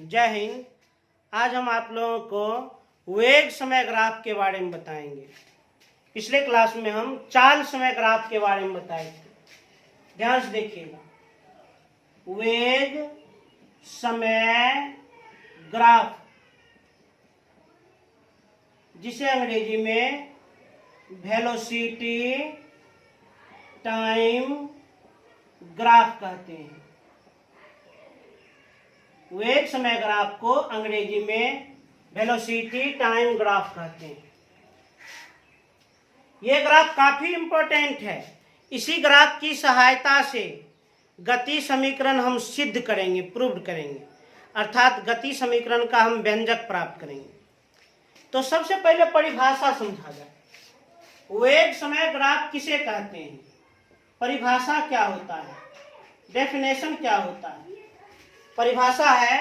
जय हिंद। आज हम आप लोगों को वेग समय ग्राफ के बारे में बताएंगे। पिछले क्लास में हम चाल समय ग्राफ के बारे में बताए थे। ध्यान से देखिएगा, वेग समय ग्राफ, जिसे अंग्रेजी में वेलोसिटी टाइम ग्राफ कहते हैं। वेग समय ग्राफ को अंग्रेजी में वेलोसिटी टाइम ग्राफ कहते हैं। यह ग्राफ काफी इंपॉर्टेंट है। इसी ग्राफ की सहायता से गति समीकरण हम सिद्ध करेंगे, प्रूव करेंगे, अर्थात गति समीकरण का हम व्यंजक प्राप्त करेंगे। तो सबसे पहले परिभाषा समझा जाए। वेग समय ग्राफ किसे कहते हैं, परिभाषा क्या होता है, डेफिनेशन क्या होता है। परिभाषा है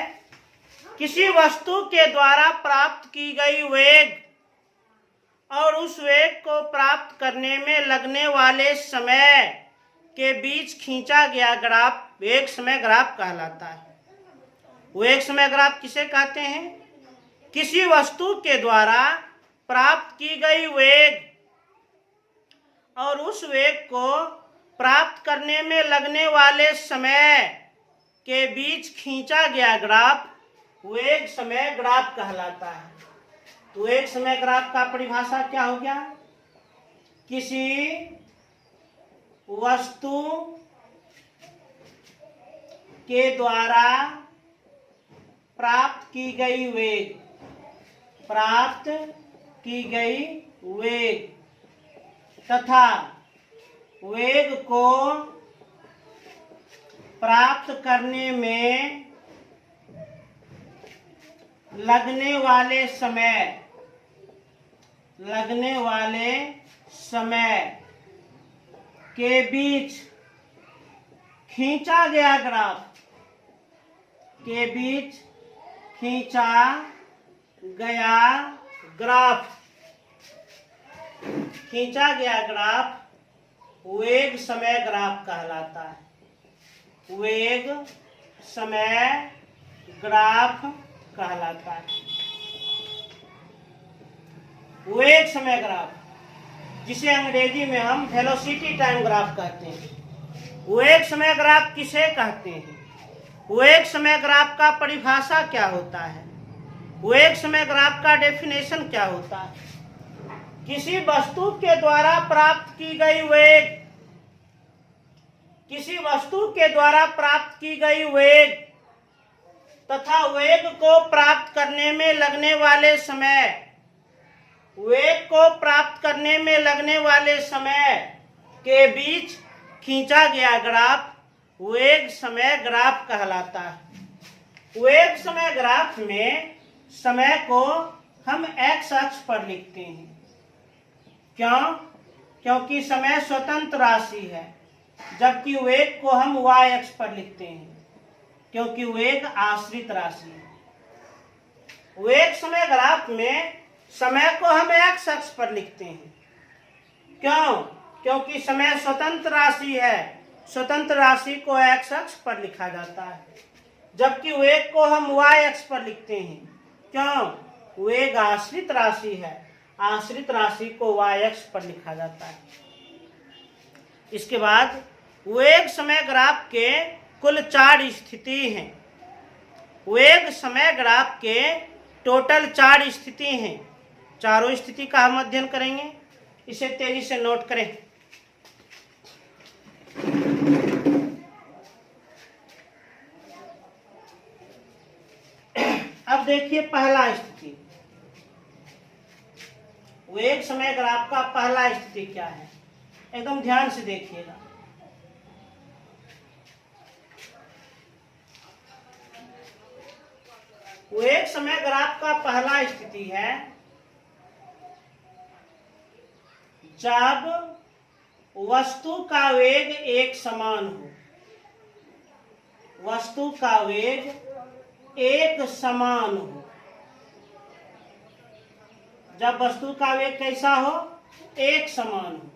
किसी वस्तु के द्वारा प्राप्त की गई वेग और उस वेग को प्राप्त करने में लगने वाले समय के बीच खींचा गया ग्राफ वेग समय ग्राफ कहलाता है। वेग समय ग्राफ किसे कहते हैं? किसी वस्तु के द्वारा प्राप्त की गई वेग और उस वेग को प्राप्त करने में लगने वाले समय के बीच खींचा गया ग्राफ वेग समय ग्राफ कहलाता है। तो वेग समय ग्राफ का परिभाषा क्या हो गया? किसी वस्तु के द्वारा प्राप्त की गई वेग तथा वेग को प्राप्त करने में लगने वाले समय के बीच खींचा गया ग्राफ वेग समय ग्राफ कहलाता है। वेग समय ग्राफ कहलाता है। वेग समय ग्राफ, जिसे अंग्रेजी में हम वेलोसिटी टाइम ग्राफ कहते हैं। वेग समय ग्राफ किसे कहते हैं? वेग समय ग्राफ का परिभाषा क्या होता है? वेग समय ग्राफ का डेफिनेशन क्या होता है? किसी वस्तु के द्वारा प्राप्त की गई वेग तथा वेग को प्राप्त करने में लगने वाले समय के बीच खींचा गया ग्राफ वेग समय ग्राफ कहलाता है। वेग समय ग्राफ में समय को हम एक्स अक्ष पर लिखते हैं। क्यों? क्योंकि समय स्वतंत्र राशि है, जबकि वेग को हम वाई अक्ष पर लिखते हैं, क्योंकि वेग आश्रित राशि है। वेग समय ग्राफ में समय को हम एक्स अक्ष पर लिखते हैं। क्यों? क्योंकि समय स्वतंत्र राशि है, स्वतंत्र राशि को एक्स अक्ष पर लिखा जाता है, जबकि वेग को हम वाई अक्ष पर लिखते हैं। क्यों? वेग आश्रित राशि है, आश्रित राशि को वाई अक्ष पर लिखा जाता है। इसके बाद वेग समय ग्राफ के कुल 4 स्थिति हैं। वेग समय ग्राफ के टोटल 4 स्थिति हैं। चारों स्थिति का हम अध्ययन करेंगे। इसे तेजी से नोट करें। अब देखिए पहला स्थिति, वेग समय ग्राफ का पहला स्थिति क्या है, एकदम ध्यान से देखिएगा। वेग समय ग्राफ का पहला स्थिति है जब वस्तु का वेग एक समान हो। वस्तु का वेग एक समान हो। जब वस्तु का वेग कैसा हो? एक समान हो।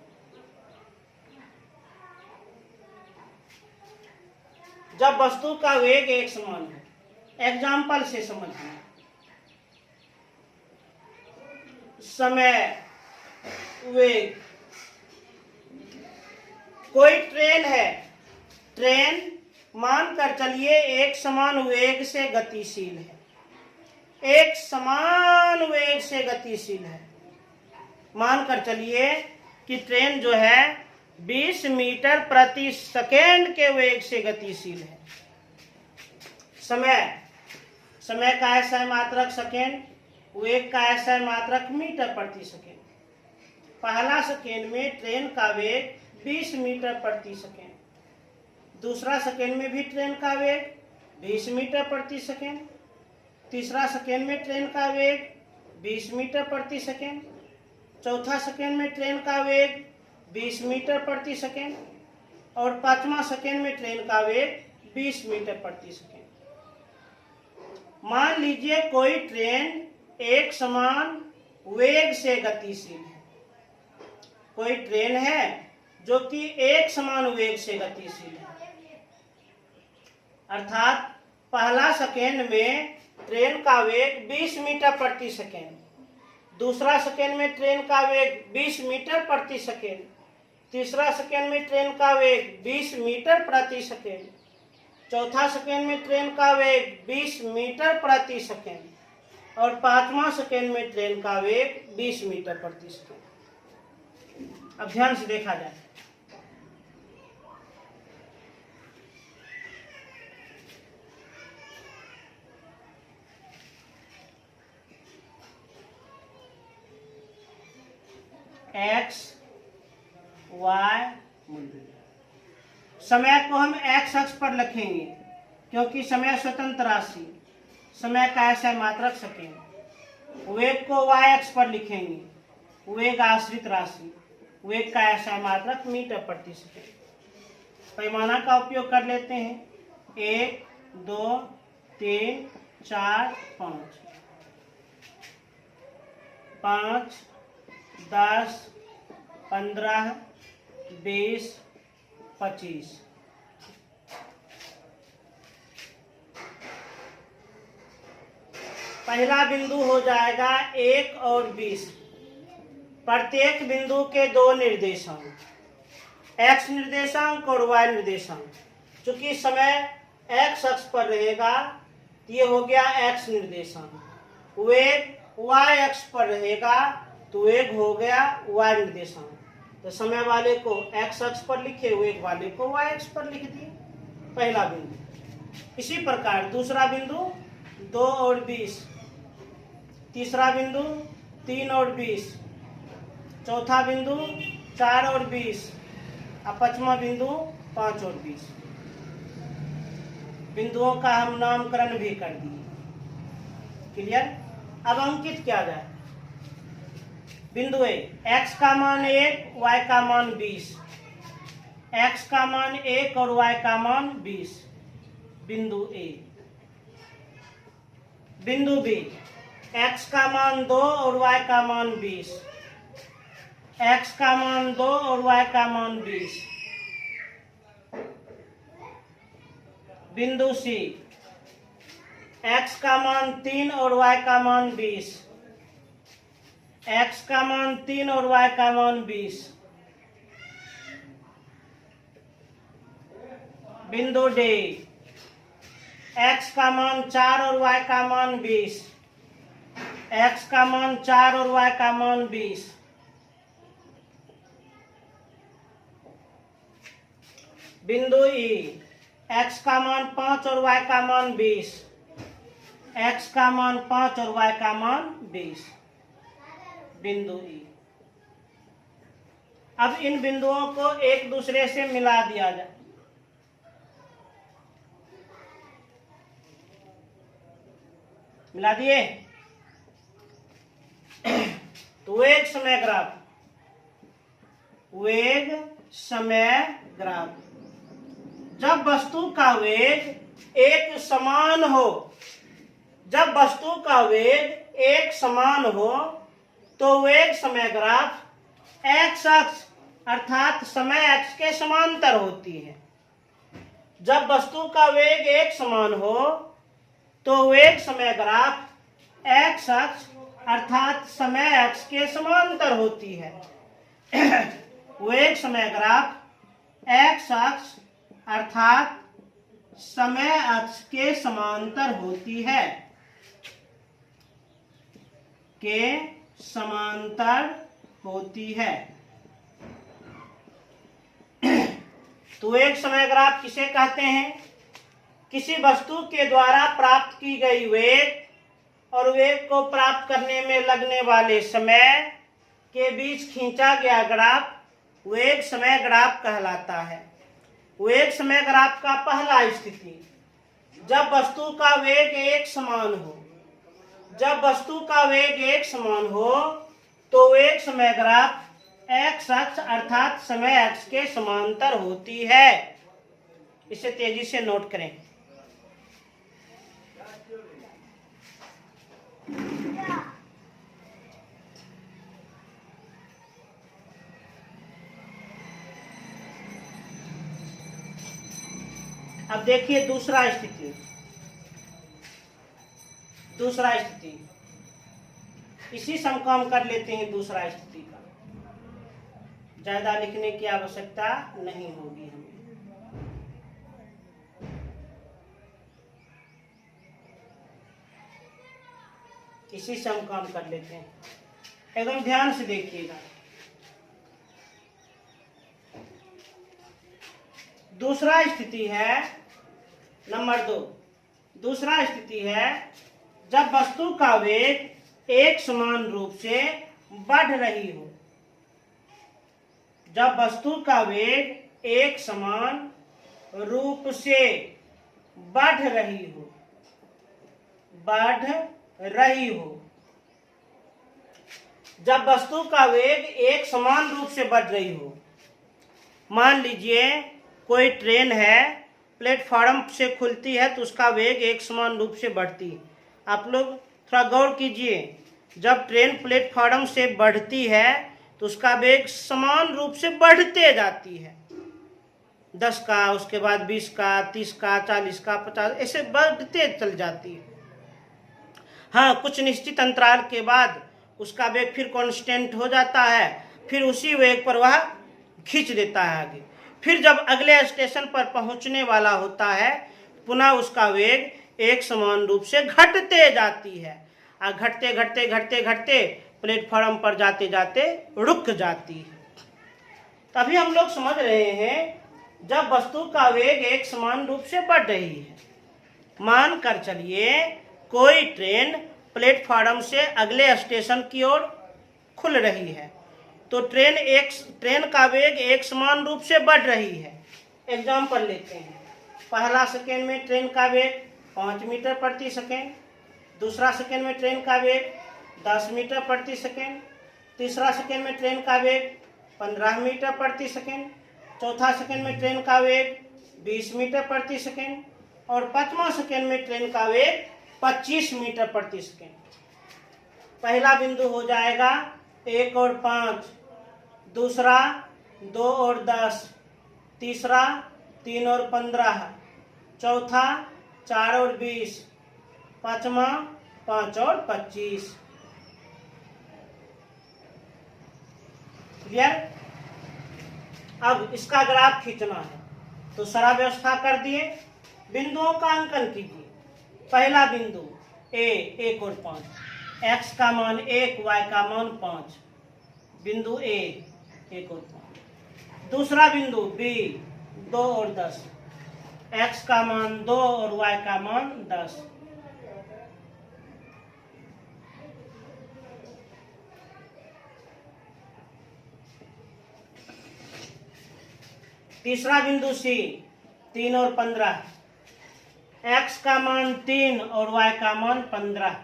जब वस्तु का वेग एक समान है, एग्जाम्पल से समझिए। समय, वेग। कोई ट्रेन है, ट्रेन मानकर चलिए एक समान वेग से गतिशील है, एक समान वेग से गतिशील है। मानकर चलिए कि ट्रेन जो है 20 मीटर प्रति सेकेंड के वेग से गतिशील है। समय का ऐसा मात्रक सेकेंड, वेग का ऐसा मात्रक मीटर प्रति सेकेंड। पहला सेकेंड में ट्रेन का वेग 20 मीटर प्रति सेकेंड, दूसरा सेकेंड में भी ट्रेन का वेग 20 मीटर प्रति सेकेंड, तीसरा सेकेंड में ट्रेन का वेग 20 मीटर प्रति सेकेंड, चौथा सेकेंड में ट्रेन का वेग 20 मीटर प्रति सेकेंड और पांचवा सेकेंड में ट्रेन का वेग 20 मीटर प्रति सेकेंड। मान लीजिए कोई ट्रेन एक समान वेग से गतिशील है। कोई ट्रेन है जो कि एक समान वेग से गतिशील है, अर्थात पहला सेकेंड में ट्रेन का वेग 20 मीटर प्रति सेकेंड, दूसरा सेकेंड में ट्रेन का वेग 20 मीटर प्रति सेकेंड, तीसरा सेकेंड में ट्रेन का वेग 20 मीटर प्रति सेकेंड, चौथा सेकेंड में ट्रेन का वेग 20 मीटर प्रति सेकेंड और पांचवा सेकेंड में ट्रेन का वेग 20 मीटर प्रति सेकेंड। अब ध्यान से देखा जाए। एक्स, वाई, समय को हम एक्स अक्ष पर लिखेंगे क्योंकि समय स्वतंत्र राशि, समय का ऐसा मात्रक सेकेंड। वेग को वाई अक्ष पर लिखेंगे, वेग आश्रित राशि, वेग का ऐसा मात्रक मीटर प्रति सेकेंड। पैमाना का उपयोग कर लेते हैं। 1, 2, 3, 4, 5, 5, 10, 15, 20, 25। पहला बिंदु हो जाएगा 1 और 20। प्रत्येक बिंदु के दो निर्देशांक, एक्स निर्देशांक और वाई निर्देशांक। चूंकि समय एक्स अक्ष पर रहेगा तो ये हो गया एक्स निर्देशांक। वेग वाई अक्ष पर रहेगा तो वेग हो गया वाई निर्देशांक। तो समय वाले को एक्स अक्ष पर लिखे, वेग वाले को वाई अक्ष पर लिख दिए, पहला बिंदु। इसी प्रकार दूसरा बिंदु 2 और 20, तीसरा बिंदु 3 और 20, चौथा बिंदु 4 और 20 और पांचवा बिंदु 5 और 20। बिंदुओं का हम नामकरण भी कर दिए। क्लियर? अब अंकित किया जाए। बिंदु ए, एक्स का मान 1, वाई का मान 20, एक्स का मान 1 और वाई का मान 20, बिंदु ए। बिंदु बी, एक्स का मान 2 और वाई का मान 20, एक्स का मान 2 और वाई का मान 20। बिंदु सी, एक्स का मान 3 और वाई का मान 20, एक्स का मान 3 और वाई का मान 20। बिंदु डी, एक्स का मान 4 और वाई का मान 20, एक्स का मान 4 और वाई का मान 20। बिंदु ई, एक्स का मान 5 और वाई का मान 20, एक्स का मान 5 और वाई का मान 20, बिंदु ई। अब इन बिंदुओं को एक दूसरे से मिला दिया जाए। मिला दिए तो वेग समय ग्राफ, वेग समय ग्राफ। जब वस्तु का वेग एक समान हो, जब वस्तु का वेग एक समान हो तो वेग समय ग्राफ एक्स अक्ष अर्थात समय अक्ष के समांतर होती है। जब वस्तु का वेग एक समान हो तो वेग समय ग्राफ एक्स अक्ष अर्थात समय अक्ष के समांतर होती है। वेग समय ग्राफ एक्स अक्ष अर्थात समय अक्ष के समांतर होती है, के समांतर होती है। तो वेग समय ग्राफ किसे कहते हैं? किसी वस्तु के द्वारा प्राप्त की गई वेग और वेग को प्राप्त करने में लगने वाले समय के बीच खींचा गया ग्राफ वेग समय ग्राफ कहलाता है। वेग समय ग्राफ का पहला स्थिति, जब वस्तु का वेग एक समान हो। जब वस्तु का वेग एक समान हो तो वेग समय ग्राफ एक्स अक्ष अर्थात समय अक्ष के समांतर होती है। इसे तेजी से नोट करें। अब देखिए दूसरा स्थिति। इसी से हम काम कर लेते हैं दूसरा स्थिति का, ज्यादा लिखने की आवश्यकता नहीं होगी हमें। इसी से हम काम कर लेते हैं, एकदम ध्यान से देखिएगा। दूसरा स्थिति है नंबर 2। दूसरा स्थिति है जब वस्तु का वेग एक समान रूप से बढ़ रही हो। जब वस्तु का वेग एक समान रूप से बढ़ रही हो। जब वस्तु का वेग एक समान रूप से बढ़ रही हो। मान लीजिए कोई ट्रेन है, प्लेटफॉर्म से खुलती है तो उसका वेग एक समान रूप से बढ़ती है। आप लोग थोड़ा गौर कीजिए, जब ट्रेन प्लेटफॉर्म से बढ़ती है तो उसका वेग समान रूप से बढ़ते जाती है। 10 का, उसके बाद 20 का, 30 का, 40 का, 50, ऐसे बढ़ते चल जाती है। हाँ, कुछ निश्चित अंतराल के बाद उसका वेग फिर कांस्टेंट हो जाता है, फिर उसी वेग पर वह खींच देता है आगे। फिर जब अगले स्टेशन पर पहुंचने वाला होता है पुनः उसका वेग एक समान रूप से घटते जाती है और घटते घटते घटते घटते प्लेटफॉर्म पर जाते जाते रुक जाती है। तभी हम लोग समझ रहे हैं जब वस्तु का वेग एक समान रूप से बढ़ रही है। मान कर चलिए कोई ट्रेन प्लेटफॉर्म से अगले स्टेशन की ओर खुल रही है तो ट्रेन का वेग एक समान रूप से बढ़ रही है। एग्जाम्पल लेते हैं। पहला सेकेंड में ट्रेन का वेग 5 मीटर प्रति सेकेंड, दूसरा सेकेंड में ट्रेन का वेग 10 मीटर प्रति सेकेंड, तीसरा सेकेंड में ट्रेन का वेग 15 मीटर प्रति सेकेंड, चौथा सेकेंड में ट्रेन का वेग 20 मीटर प्रति सेकेंड और पांचवा सेकेंड में ट्रेन का वेग 25 मीटर प्रति सेकेंड। पहला बिंदु हो जाएगा 1 और 5, दूसरा 2 और 10, तीसरा 3 और 15, चौथा 4 और 20, पांचवा 5 और 25। क्लियर? अब इसका ग्राफ खींचना है तो सारा व्यवस्था कर दिए। बिंदुओं का अंकन कीजिए। पहला बिंदु ए 1 और 5, x का मान 1, y का मान 5, बिंदु ए 1 और 5। दूसरा बिंदु बी 2 और 10, x का मान 2 और y का मान 10। तीसरा बिंदु सी 3 और 15, x का मान 3 और y का मान 15,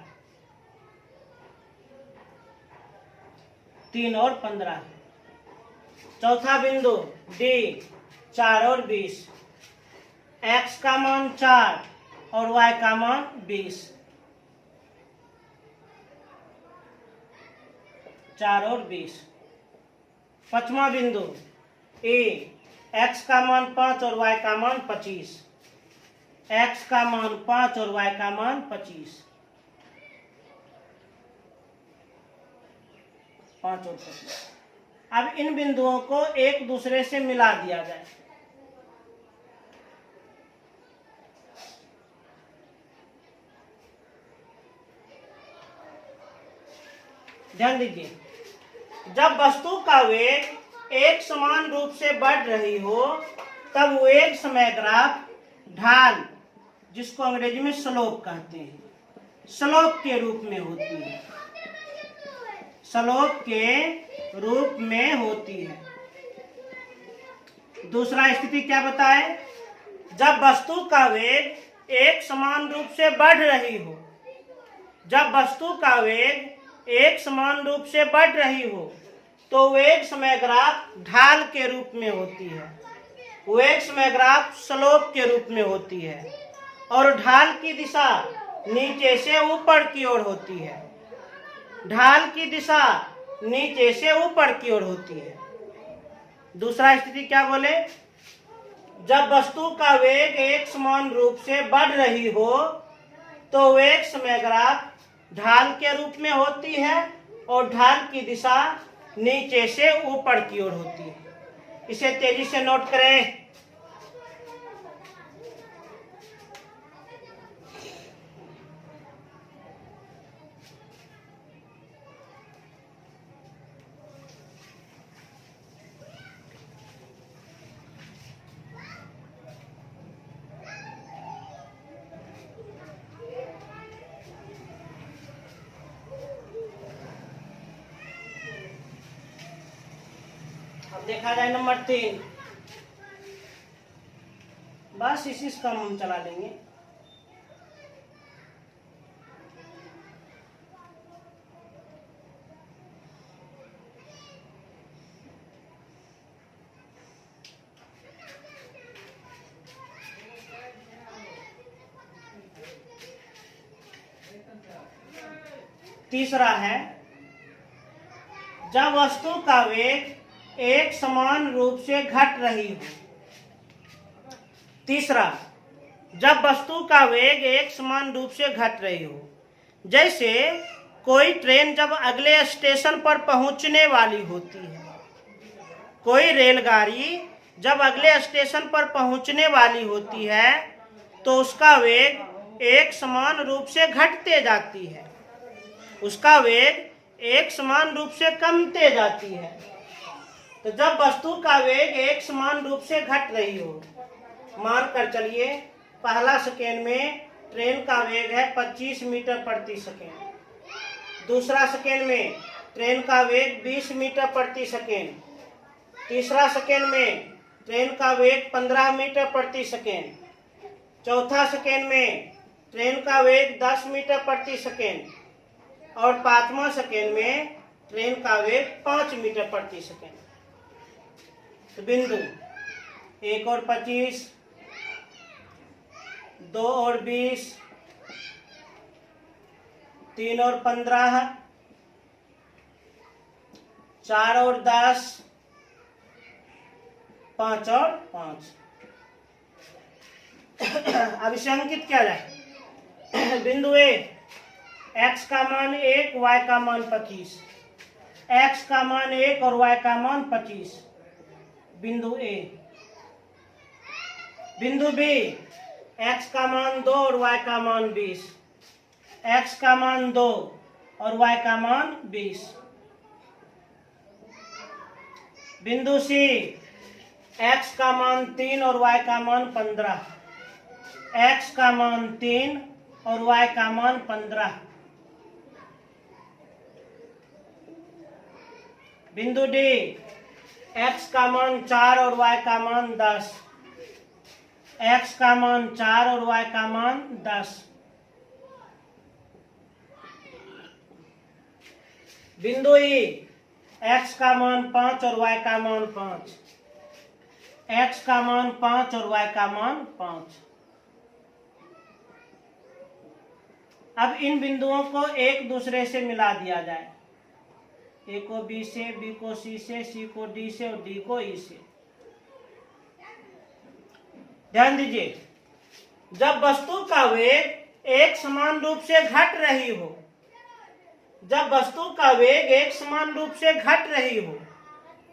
3 और 15। चौथा बिंदु डी 4 और 20, x का मान 4 और y का मान 20, 4 और 20। पांचवा बिंदु ए x का मान 5 और y का मान 25, x का मान 5 और y का मान 25, 5 और 25। अब इन बिंदुओं को एक दूसरे से मिला दिया जाए। ध्यान दीजिए, जब वस्तु का वेग एक समान रूप से बढ़ रही हो तब वेग समय ग्राफ ढाल, जिसको अंग्रेजी में स्लोप कहते हैं, स्लोप के रूप में होती है, स्लोप के रूप में होती है। दूसरा स्थिति क्या बताए? जब वस्तु का वेग एक समान रूप से बढ़ रही हो, जब वस्तु का वेग एक समान रूप से बढ़ रही हो तो वेग समय ग्राफ ढाल के रूप में होती है, वेग समय ग्राफ स्लोप के रूप में होती है, और ढाल की दिशा नीचे से ऊपर की ओर होती है, ढाल की दिशा नीचे से ऊपर की ओर होती है। दूसरा स्थिति क्या बोले? जब वस्तु का वेग एक समान रूप से बढ़ रही हो तो वेग समय ग्राफ ढाल के रूप में होती है और ढाल की दिशा नीचे से ऊपर की ओर होती है। इसे तेजी से नोट करें। अब देखा जाए नंबर 3, बस इसी से काम हम चला लेंगे। तीसरा है, जब वस्तु का वेग एक समान रूप से घट रही हो। तीसरा, जब वस्तु का वेग एक समान रूप से घट रही हो, जैसे कोई ट्रेन जब अगले स्टेशन पर पहुंचने वाली होती है, कोई रेलगाड़ी जब अगले स्टेशन पर पहुंचने वाली होती है तो उसका वेग एक समान रूप से घटते जाती है, उसका वेग एक समान रूप से कमते जाती है। तो जब वस्तु का वेग एक समान रूप से घट रही हो, मान कर चलिए पहला सेकेंड में ट्रेन का वेग है 25 मीटर प्रति सेकेंड, दूसरा सेकेंड में ट्रेन का वेग 20 मीटर प्रति सेकेंड, तीसरा सेकेंड में ट्रेन का वेग 15 मीटर प्रति सेकेंड, चौथा सेकेंड में ट्रेन का वेग 10 मीटर प्रति सेकेंड और पांचवा सेकेंड में ट्रेन का वेग 5 मीटर प्रति सेकेंड। तो बिंदु 1 और 25, 2 और 20, 3 और 15, 4 और 10, 5 और 5। अब इसे अंकित किया जाए। बिंदु ए, x का मान 1, y का मान 25, x का मान 1 और y का मान 25, बिंदु ए। बिंदु बी, x का मान 2 और y का मान 20, x का मान 2 और y का मान 20। बिंदु सी, x का मान 3 और y का मान 15, x का मान 3 और y का मान 15। बिंदु डी, x का मान 4 और y का मान 10, x का मान 4 और y का मान 10। बिंदु ई, x का मान 5 और y का मान 5, x का मान 5 और y का मान 5। अब इन बिंदुओं को एक दूसरे से मिला दिया जाए। ए को बी से, बी को सी से, सी को डी से और डी को ई से। ध्यान दीजिए, जब वस्तु का वेग एक समान रूप से घट रही हो, जब वस्तु का वेग एक समान रूप से घट रही हो,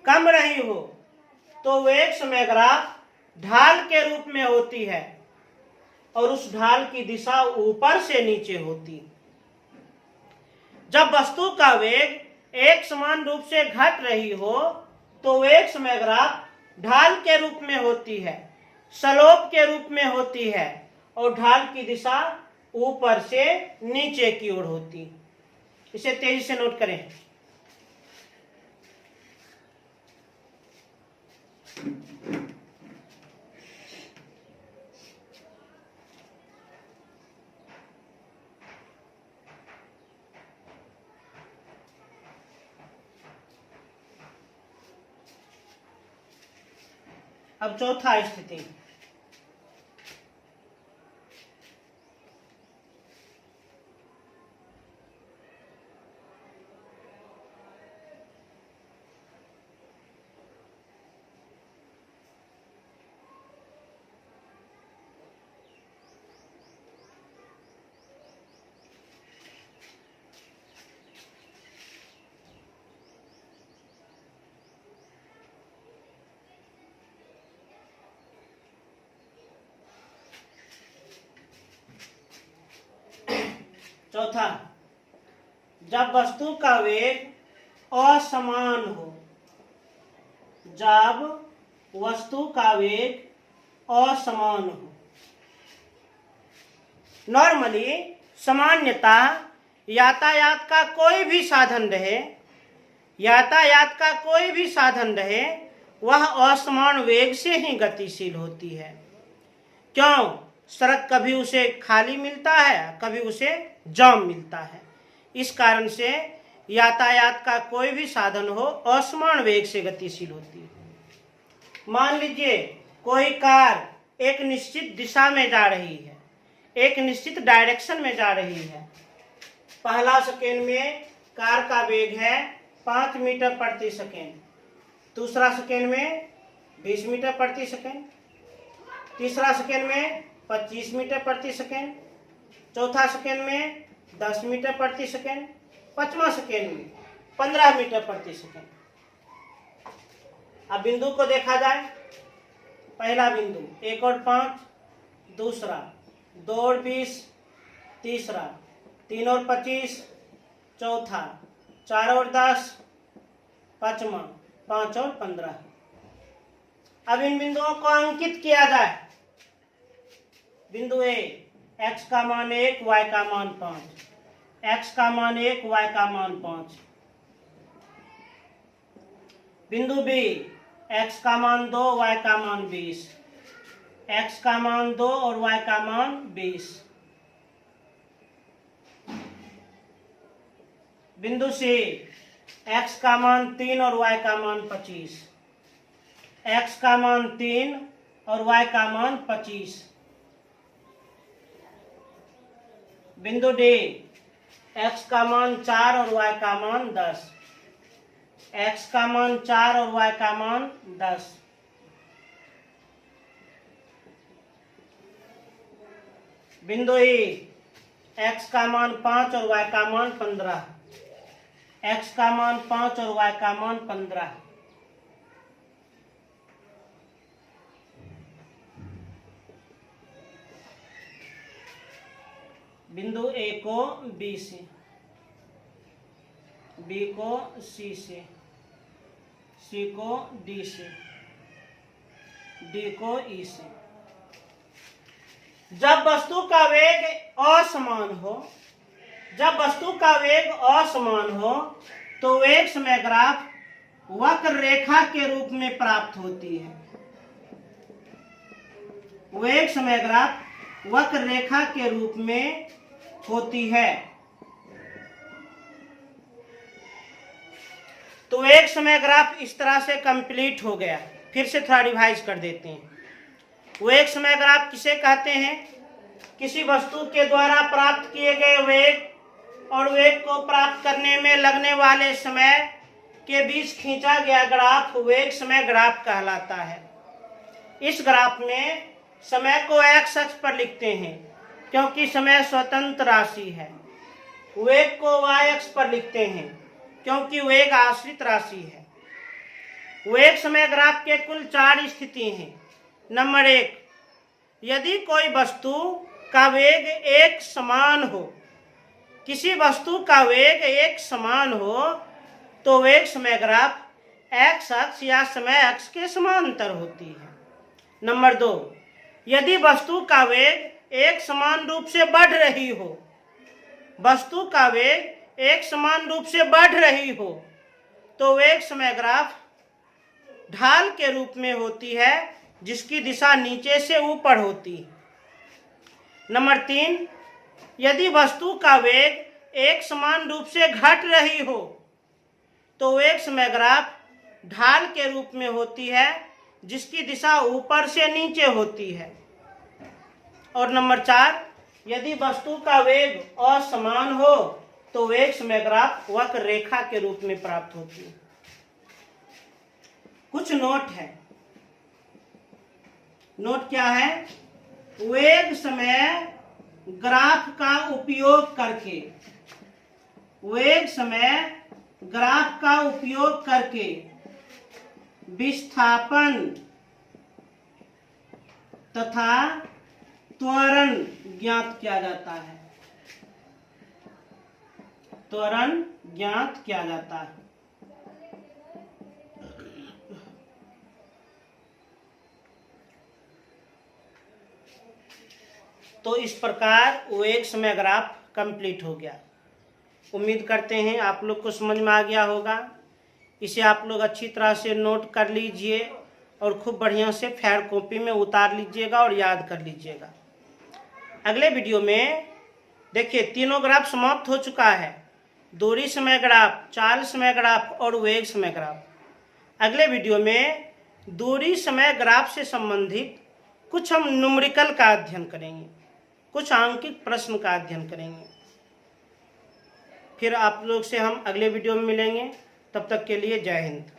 कम रही हो, तो वेग समय ग्राफ ढाल के रूप में होती है और उस ढाल की दिशा ऊपर से नीचे होती। जब वस्तु का वेग एक समान रूप से घट रही हो तो वेग समय ग्राफ ढाल के रूप में होती है, स्लोप के रूप में होती है और ढाल की दिशा ऊपर से नीचे की ओर होती। इसे तेजी से नोट करें। अब चौथा स्थिति, चौथा, जब वस्तु का वेग असमान हो, जब वस्तु का वेग असमान हो। नॉर्मली सामान्यता यातायात का कोई भी साधन रहे, यातायात का कोई भी साधन रहे, वह असमान वेग से ही गतिशील होती है। क्यों? सड़क कभी उसे खाली मिलता है, कभी उसे जाम मिलता है। इस कारण से यातायात का कोई भी साधन हो असमान वेग से गतिशील होती है। मान लीजिए कोई कार एक निश्चित दिशा में जा रही है, एक निश्चित डायरेक्शन में जा रही है। पहला सेकेंड में कार का वेग है 5 मीटर प्रति सेकेंड, दूसरा सेकेंड में 20 मीटर प्रति सेकेंड, तीसरा सेकेंड में 25 मीटर प्रति सेकेंड, चौथा सेकेंड में 10 मीटर प्रति सेकेंड, पांचवा सेकेंड में 15 मीटर प्रति सेकेंड। अब बिंदु को देखा जाए। पहला बिंदु 1 और 5, दूसरा 2 और 20, तीसरा 3 और 25, चौथा 4 और 10, पांचवा 5 और 15। अब इन बिंदुओं को अंकित किया जाए। बिंदु ए, x का मान 1, y का मान 5, x का मान 1, y का मान 5। बिंदु बी, x का मान 2, y का मान 20, x का मान 2 और y का मान 20। बिंदु सी, x का मान 3 और y का मान 25, x का मान 3 और y का मान 25। बिंदु डी, x का मान 4 और y का मान 10, x का मान 4 और y का मान 10। बिंदु ई, x का मान 5 और y का मान 15, x का मान 5 और y का मान 15। बिंदु ए को बी से, बी को सी से, सी को डी से, डी को ई से। जब वस्तु का वेग असमान हो, जब वस्तु का वेग असमान हो तो वेग समय ग्राफ वक्र रेखा के रूप में प्राप्त होती है। वेग समय ग्राफ वक्र रेखा के रूप में होती है। तो एक समय ग्राफ इस तरह से कंप्लीट हो गया। फिर से थोड़ा रिवाइज कर देते हैं। वो एक समय ग्राफ किसे कहते हैं? किसी वस्तु के द्वारा प्राप्त किए गए वेग और वेग को प्राप्त करने में लगने वाले समय के बीच खींचा गया ग्राफ वेग समय ग्राफ कहलाता है। इस ग्राफ में समय को x अक्ष पर लिखते हैं क्योंकि समय स्वतंत्र राशि है। वेग को y अक्ष पर लिखते हैं क्योंकि वेग आश्रित राशि है। वेग समय ग्राफ के कुल 4 स्थिति हैं। नंबर 1, यदि कोई वस्तु का वेग एक समान हो, किसी वस्तु का वेग एक समान हो तो वेग समय ग्राफ x अक्ष या समय अक्ष के समांतर होती है। नंबर 2, यदि वस्तु का वेग एक समान रूप से बढ़ रही हो, वस्तु का वेग एक समान रूप से बढ़ रही हो तो वेग समय ग्राफ ढाल के रूप में होती है जिसकी दिशा नीचे से ऊपर होती है। नंबर 3, यदि वस्तु का वेग एक समान रूप से घट रही हो तो वेग समय ग्राफ ढाल के रूप में होती है जिसकी दिशा ऊपर से नीचे होती है। और नंबर 4, यदि वस्तु का वेग असमान हो तो वेग समय ग्राफ वक्र रेखा के रूप में प्राप्त होती है। कुछ नोट है। नोट क्या है? वेग समय ग्राफ का उपयोग करके, वेग समय ग्राफ का उपयोग करके विस्थापन तथा त्वरण ज्ञात किया जाता है। त्वरण ज्ञात किया जाता है। तो इस प्रकार वेग समय ग्राफ कंप्लीट हो गया। उम्मीद करते हैं आप लोग को समझ में आ गया होगा। इसे आप लोग अच्छी तरह से नोट कर लीजिए और खूब बढ़िया से फेयर कॉपी में उतार लीजिएगा और याद कर लीजिएगा। अगले वीडियो में देखिए तीनों ग्राफ समाप्त हो चुका है। दूरी समय ग्राफ, चाल समय ग्राफ और वेग समय ग्राफ। अगले वीडियो में दूरी समय ग्राफ से संबंधित कुछ हम न्यूमेरिकल का अध्ययन करेंगे, कुछ आंकिक प्रश्न का अध्ययन करेंगे। फिर आप लोग से हम अगले वीडियो में मिलेंगे। तब तक के लिए जय हिंद।